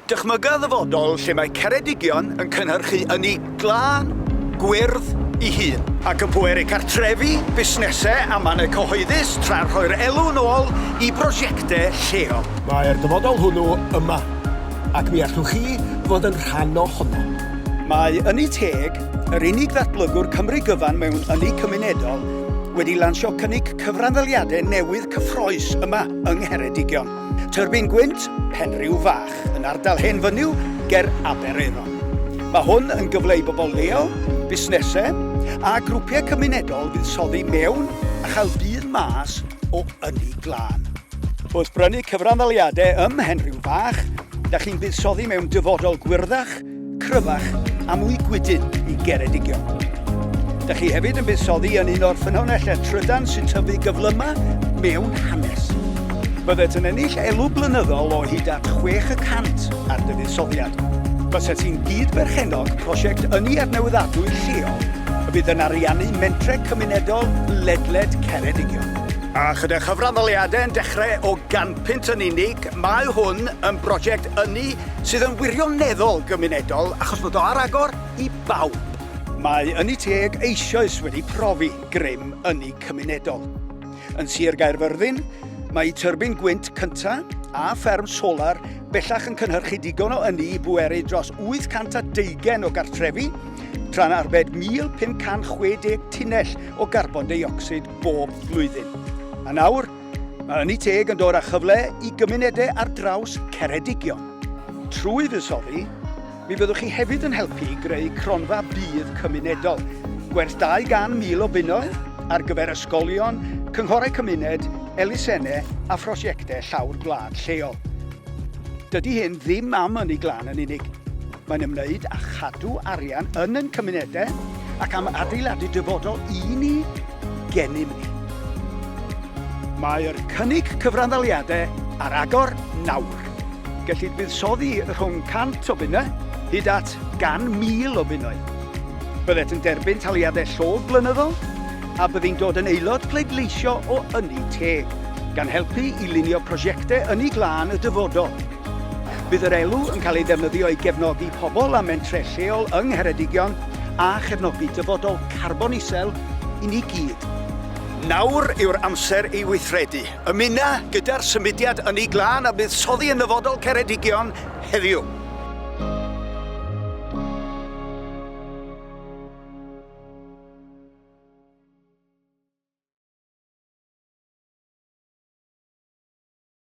Dychmyga ddyfodol lle mae Ceredigion yn cynhyrchu ynni glân, gwyrdd i hun, ac yn pwerau cartrefi, busnesau a mannau cyhoeddus tra'n rhoi'r elw nôl i brosiectau lleol. Mae'r dyfodol hwnnw yma, ac mi allwch chi fod yn rhan ohono. Mae Ynni Teg, yr unig ddatblygwr Cymru gyfan mewn ynni cymunedol, wedi lansio cynnig cyfranddaliadau newydd cyffroes yma yng Ngheredigion. Tyrbin Gwynt, Penrhyw Fach, yn ardal hen fynyw ger Abereron. Mae hwn yn gyfle i bobl leol, busnesau a grwpiau cymunedol fuddsoddi mewn a chael bydd mas o ynni glân. Wrth brynu cyfranddaliadau ym Mhenrhyw Fach, da chi'n buddsoddi mewn dyfodol gwyrddach, cryfach a mwy gwydyn i Geredigion. Da chi hefyd yn buddsoddi yn un o'r ffynonellau trydan sy'n tyfu gyflyma mewn hanes. Byddet yn ennill elw blynyddol o hyd at 600 ar dy fuddsoddiad. Byset ti'n gyd-berchenog prosiect ynni adnewyddadwy lleol y bydd yn ariannu mentrau cymunedol ledled Ceredigion. A chyda chyfranddaliadau yn dechrau o 100 yn unig, mae hwn yn brosiect ynni sydd yn wirioneddol gymunedol achos bod o ar agor i bawb. Mae Ynni Teg eisoes wedi profi grym ynni cymunedol. Yn Sir Gaerfyrddin, mae Tyrbin Gwynt cyntaf a fferm solar bellach yn cynhyrchu digon o ynni i bweru dros 820 o gartrefi, tra'n arbed 1,560 tunnell o garbon deuocsid bob blwyddyn. A nawr, mae Ynni Teg yn dod â chyfle i gymunedau ar draws Ceredigion. Trwy fuddsoddi, mi byddwch chi hefyd yn helpu i greu cronfa bydd cymunedol, gwerth 200,000 o bunnoedd ar gyfer ysgolion, cynghorau cymuned, elusennau a phrosiectau llawr gwlad lleol. Dydy hyn ddim am ynni glân yn unig. Mae'n ymwneud â chadw arian yn ein cymunedau ac am adeiladu dyfodol i ni gennym ni. Mae'r cynnig cyfranddaliadau ar agor nawr. Gellid buddsoddi rhwng 100 o bunnau hyd at 100,000 o bunnoedd. Byddet yn derbyn taliadau llog blynyddol a byddi'n dod yn aelod pleidleisio o Ynni Teg, gan helpu i lunio prosiectau ynni glân y dyfodol. Bydd yr elw yn cael ei ddefnyddio i gefnogi pobl a mentrau lleol yng Ngheredigion a chefnogi dyfodol carbon isel i ni gyd. Nawr yw'r amser i weithredu. Ymuno gyda'r symudiad ynni glân a buddsoddi yn dyfodol Ceredigion heddiw.